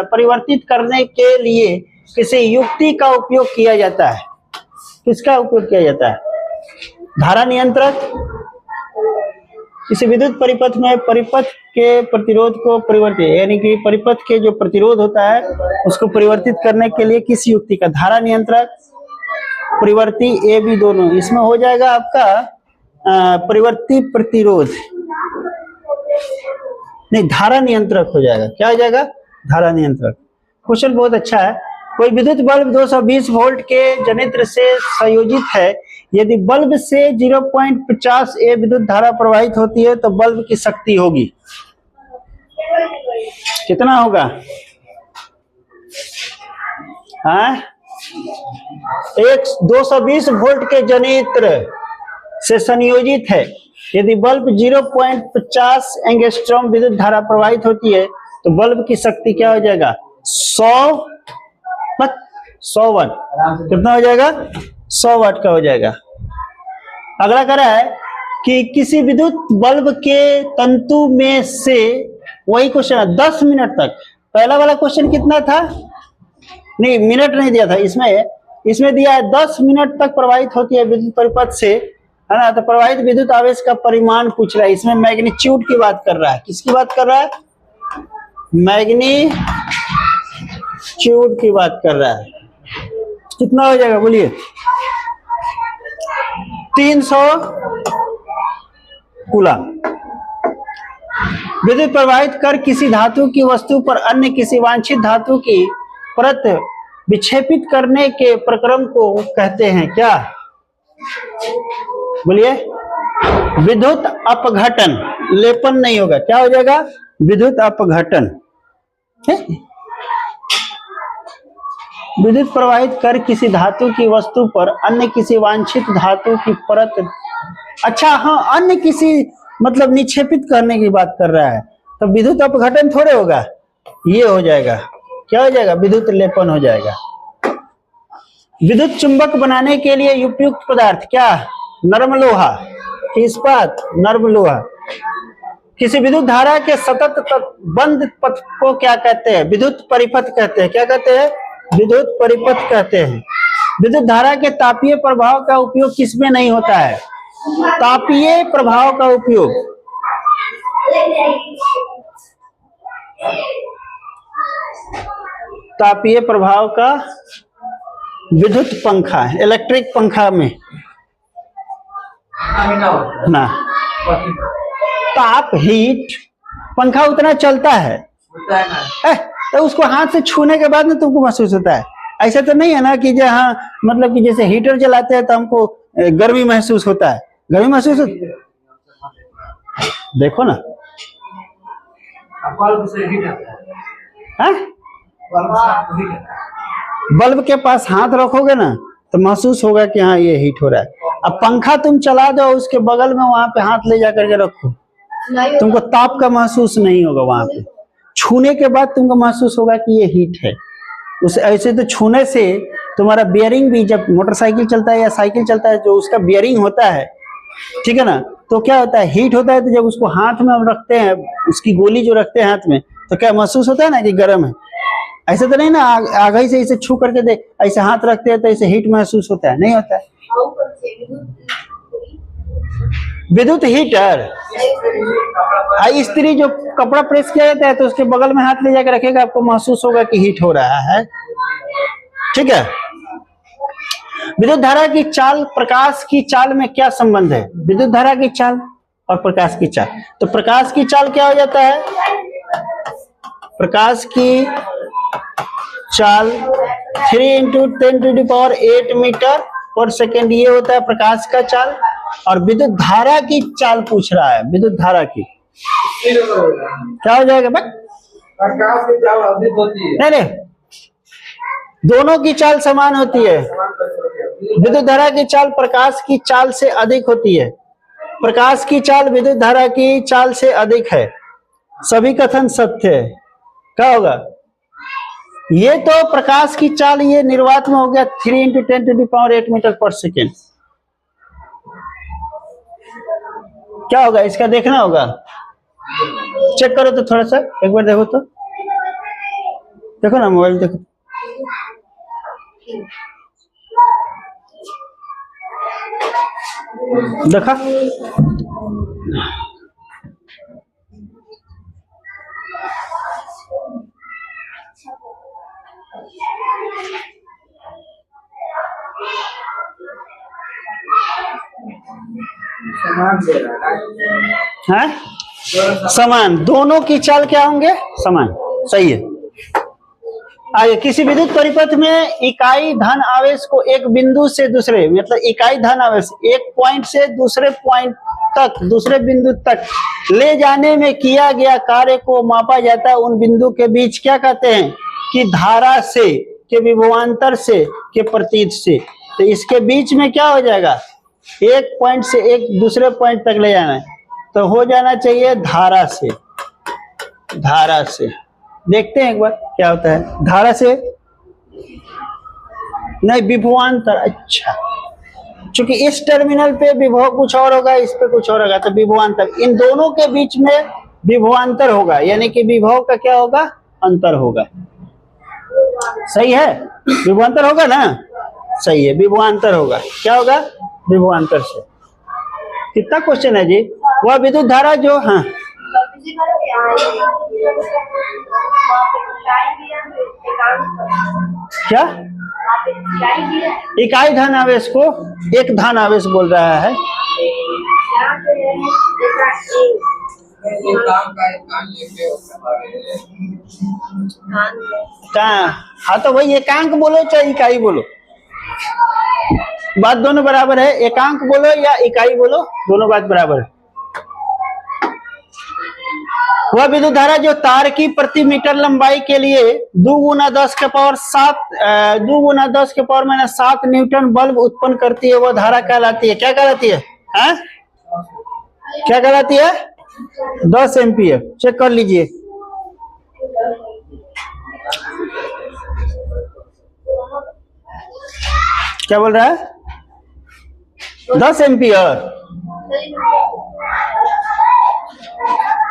परिवर्तित करने के लिए किसी युक्ति का उपयोग किया जाता है। किसका उपयोग किया जाता है? धारा नियंत्रक। किसी विद्युत परिपथ में परिपथ के प्रतिरोध को परिवर्तित, यानी कि परिपथ के जो प्रतिरोध होता है उसको परिवर्तित करने के लिए किस युक्ति का? धारा नियंत्रक, परिवर्ती, ए बी दोनों। इसमें हो जाएगा आपका परिवर्ती प्रतिरोध, नहीं धारा नियंत्रक हो जाएगा। क्या हो जाएगा? धारा नियंत्रक। क्वेश्चन बहुत अच्छा है। कोई विद्युत बल्ब 220 वोल्ट के जनित्र से संयोजित है। यदि बल्ब से 0.50 ए विद्युत धारा प्रवाहित होती है तो बल्ब की शक्ति होगी कितना होगा? हाँ, 220 वोल्ट के जनित्र से संयोजित है। यदि बल्ब 0.50 एंगस्ट्रॉम विद्युत धारा प्रवाहित होती है तो बल्ब की शक्ति क्या हो जाएगा? 100 वाट। कितना हो जाएगा? 100 वाट का हो जाएगा। अगला कह रहा है कि किसी विद्युत बल्ब के तंतु में से, वही क्वेश्चन है, 10 मिनट तक। पहला वाला क्वेश्चन कितना था? नहीं, मिनट नहीं दिया था, इसमें दिया है 10 मिनट तक प्रवाहित होती है विद्युत परिपथ से, है ना। तो प्रवाहित विद्युत आवेश का परिमाण पूछ रहा है। इसमें मैग्नीट्यूड की बात कर रहा है। किसकी बात कर रहा है? मैग्नीट्यूड की बात कर रहा है। कितना हो जाएगा बोलिए? 300 कूलम। विद्युत प्रवाहित कर किसी धातु की वस्तु पर अन्य किसी वांछित धातु की परत विक्षेपित करने के प्रक्रम को कहते हैं क्या? बोलिए। विद्युत अपघटन। लेपन नहीं होगा, क्या हो जाएगा? विद्युत अपघटन। विद्युत प्रवाहित कर किसी धातु की वस्तु पर अन्य किसी वांछित धातु की परत, अच्छा हाँ, अन्य किसी मतलब निक्षेपित करने की बात कर रहा है, तो विद्युत अपघटन थोड़े होगा, ये हो जाएगा, क्या हो जाएगा? विद्युत लेपन हो जाएगा। विद्युत चुंबक बनाने के लिए उपयुक्त पदार्थ क्या? नरम लोहा, इस्पात, नरम लोहा। किसी विद्युत धारा के सतत बंद पथ को क्या कहते हैं? विद्युत परिपथ कहते हैं। क्या कहते हैं? विद्युत परिपथ कहते हैं। विद्युत धारा के तापीय प्रभाव का उपयोग किसमें नहीं होता है? तापीय प्रभाव का उपयोग तापीय प्रभाव का विद्युत पंखा, इलेक्ट्रिक पंखा में ना, ताप हीट पंखा उतना चलता है तो उसको हाथ से छूने के बाद ना तुमको महसूस होता है। ऐसा तो नहीं है ना कि जहाँ मतलब कि जैसे हीटर चलाते हैं तो हमको गर्मी महसूस होता है, गर्मी महसूस होता है। देखो ना, बल्ब के पास हाथ रखोगे ना तो महसूस होगा कि हाँ ये हीट हो रहा है। अब पंखा तुम चला दो, उसके बगल में वहां पे हाथ ले जाकर के रखो, तुमको ताप का महसूस नहीं होगा। वहां पे छूने के बाद तुमको महसूस होगा कि ये हीट है। उस ऐसे तो छूने से तुम्हारा बियरिंग भी, जब मोटरसाइकिल चलता है या साइकिल चलता है, जो उसका बियरिंग होता है, ठीक है ना, तो क्या होता है? हीट होता है। तो जब उसको हाथ में हम रखते हैं, उसकी गोली जो रखते हैं हाथ में, तो क्या महसूस होता है ना कि गर्म है। ऐसे तो नहीं ना आगे से इसे छू करके दे, ऐसे हाथ रखते हैं तो ऐसे हीट महसूस होता है? नहीं होता है। विद्युत हीटर, स्त्री जो कपड़ा प्रेस किया जाता है तो उसके बगल में हाथ ले जाकर रखेगा, आपको महसूस होगा कि हीट हो रहा है। ठीक है। विद्युत धारा की चाल, प्रकाश की चाल में क्या संबंध है? विद्युत धारा की चाल और प्रकाश की चाल। तो प्रकाश की चाल क्या हो जाता है? प्रकाश की चाल 3 × 10⁸ मीटर पर सेकेंड, ये होता है प्रकाश का चाल। और विद्युत धारा की चाल पूछ रहा है, विद्युत धारा की क्या हो जाएगा? प्रकाश की चाल अधिक होती है। नहीं, दोनों की चाल समान होती है। विद्युत धारा की चाल प्रकाश की चाल से अधिक होती है, प्रकाश की चाल विद्युत धारा की चाल से अधिक है। सभी कथन सत्य है। क्या होगा? ये तो प्रकाश की चाल, ये निर्वात में हो गया 3 × 10⁸ मीटर पर सेकेंड। क्या होगा? इसका देखना होगा, चेक करो तो थोड़ा सा, एक बार देखो तो, देखो ना मोबाइल देखो। देखा? है समान, दोनों की चाल क्या होंगे? समान। सही है। आइए, किसी विद्युत परिपथ में इकाई धन आवेश को एक बिंदु से दूसरे, मतलब इकाई धन आवेश एक पॉइंट से दूसरे पॉइंट तक, दूसरे बिंदु तक ले जाने में किया गया कार्य को मापा जाता है। उन बिंदु के बीच क्या कहते हैं? कि धारा से, के विभवांतर से, के प्रतीत से। तो इसके बीच में क्या हो जाएगा? एक पॉइंट से एक दूसरे पॉइंट तक ले जाना है, तो हो जाना चाहिए धारा से। धारा से देखते हैं एक बार क्या होता है। धारा से नहीं, विभवांतर। अच्छा, चूंकि इस टर्मिनल पे विभव कुछ और होगा, इस पे कुछ और होगा, तो विभवांतर, इन दोनों के बीच में विभवांतर होगा, यानी कि विभव का क्या होगा? अंतर होगा। सही है, विभवांतर होगा ना? सही है, विभवांतर होगा। क्या होगा? विभवांतर से। कितना क्वेश्चन है जी? वह विद्युत धारा जो, हाँ क्या इकाई धन आवेश को एक धन आवेश बोल रहा है। हाँ तो वही एकांक बोलो चाहे इकाई बोलो, बात दोनों बराबर है। एकांक बोलो या इकाई बोलो, दोनों बात बराबर है। वह विद्युत धारा जो तार की प्रति मीटर लंबाई के लिए 2 × 10⁻⁷ न्यूटन बल्ब उत्पन्न करती है, वह धारा कहलाती है, क्या कहलाती है? क्या कहलाती है? 10 एम्पियर। चेक कर लीजिए। क्या बोल रहा है? 10 एम्पियर।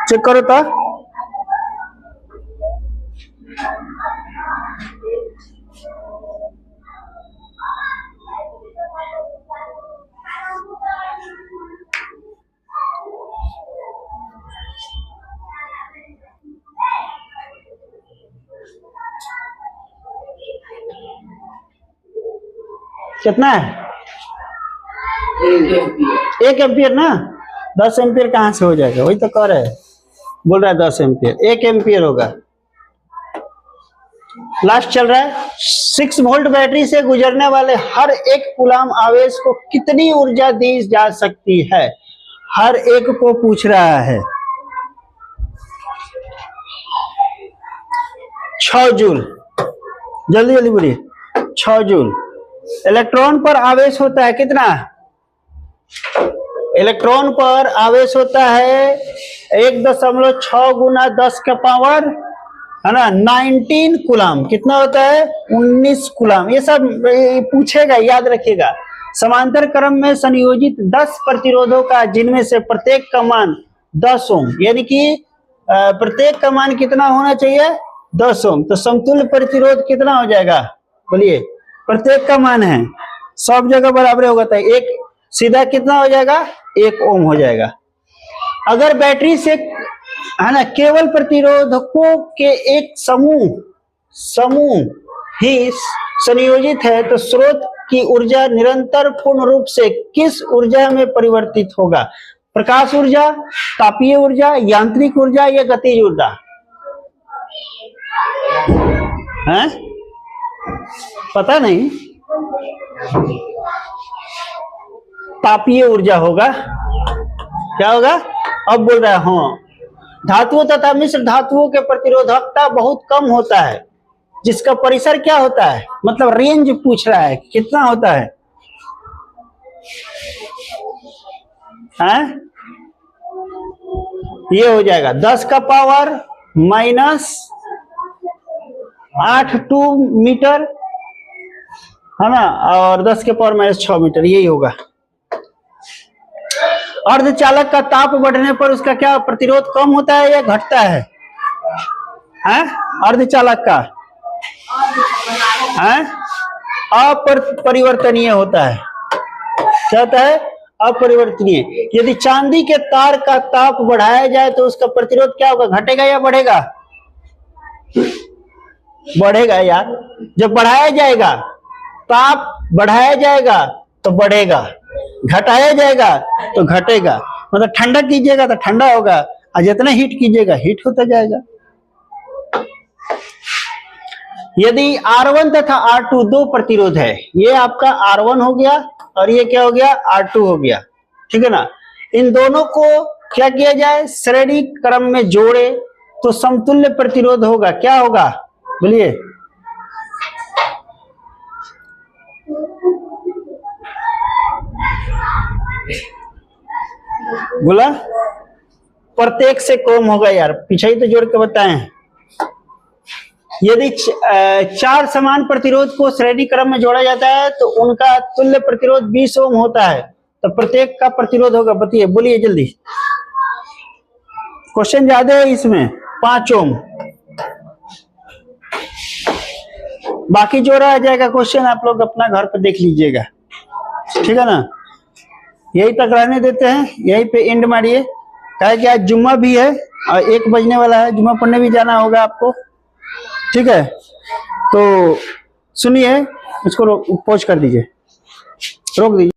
चेक करो तो। कितना है? 1 एम्पियर ना। 10 एम्पियर कहां से हो जाएगा? वही तो कह रहे हैं, बोल रहा है 10 एम्पियर। 1 एम्पियर होगा। लास्ट चल रहा है। 6 वोल्ट बैटरी से गुजरने वाले हर एक कूलाम आवेश को कितनी ऊर्जा दी जा सकती है? हर एक को पूछ रहा है। 6 जूल। जल्दी जल्दी बोलिए। 6 जूल। इलेक्ट्रॉन पर आवेश होता है कितना? इलेक्ट्रॉन पर आवेश होता है 1.6 × 10 का पावर है ना 19 कूलाम। कितना होता है? 19 कूलाम। ये सब पूछेगा, याद रखिएगा। समांतर क्रम में संयोजित 10 प्रतिरोधों का, जिनमें से प्रत्येक का मान 10 ओम, यानी कि प्रत्येक का मान कितना होना चाहिए? 10 ओम। तो समतुल्य प्रतिरोध कितना हो जाएगा? बोलिए। प्रत्येक का मान है, सब जगह बराबर होगा तो एक सीधा कितना हो जाएगा? 1 ओम हो जाएगा। अगर बैटरी से है ना केवल प्रतिरोधकों के एक समूह ही संयोजित है, तो स्रोत की ऊर्जा निरंतर पूर्ण रूप से किस ऊर्जा में परिवर्तित होगा? प्रकाश ऊर्जा, तापीय ऊर्जा, यांत्रिक ऊर्जा या गतिज ऊर्जा? हैं? पता नहीं। तापीय ऊर्जा होगा। क्या होगा? अब बोल रहा है हाँ। धातुओं तथा मिश्र धातुओं के प्रतिरोधकता बहुत कम होता है, जिसका परिसर क्या होता है? मतलब रेंज पूछ रहा है, कितना होता है? हैं? ये हो जाएगा 10 का पावर -8 मीटर है ना, और 10 के पावर -6 मीटर, यही होगा। अर्धचालक का ताप बढ़ने पर उसका क्या प्रतिरोध कम होता है या घटता है? अर्धचालक का अपरिवर्तनीय होता है। क्या होता है? अपरिवर्तनीय। यदि चांदी के तार का ताप बढ़ाया जाए तो उसका प्रतिरोध क्या होगा? घटेगा या बढ़ेगा? बढ़ेगा यार। जब बढ़ाया जाएगा, ताप बढ़ाया जाएगा तो बढ़ेगा, घटाया जाएगा तो घटेगा। मतलब ठंडा कीजिएगा तो ठंडा होगा, और जितना हीट कीजिएगा हीट होता जाएगा। यदि R1 तथा R2 दो प्रतिरोध है, ये आपका R1 हो गया और ये क्या हो गया? R2 हो गया, ठीक है ना। इन दोनों को क्या किया जाए? श्रेणी क्रम में जोड़े तो समतुल्य प्रतिरोध होगा। क्या होगा? बोलिए। बोला प्रत्येक से कम होगा यार, पीछे ही तो जोड़ के बताएं। यदि 4 समान प्रतिरोध को श्रेणी क्रम में जोड़ा जाता है तो उनका तुल्य प्रतिरोध 20 ओम होता है, तो प्रत्येक का प्रतिरोध होगा। बताइए, बोलिए जल्दी। क्वेश्चन ज्यादा है इसमें, 5 ओम। बाकी जो रह जाएगा क्वेश्चन आप लोग अपना घर पर देख लीजिएगा, ठीक है ना। यही तक रहने देते हैं, यहीं पे एंड मारिए। कहे कि आज जुम्मा भी है और 1 बजने वाला है, जुम्मा पढ़ने भी जाना होगा आपको, ठीक है। तो सुनिए, इसको पॉज कर दीजिए, रोक दीजिए।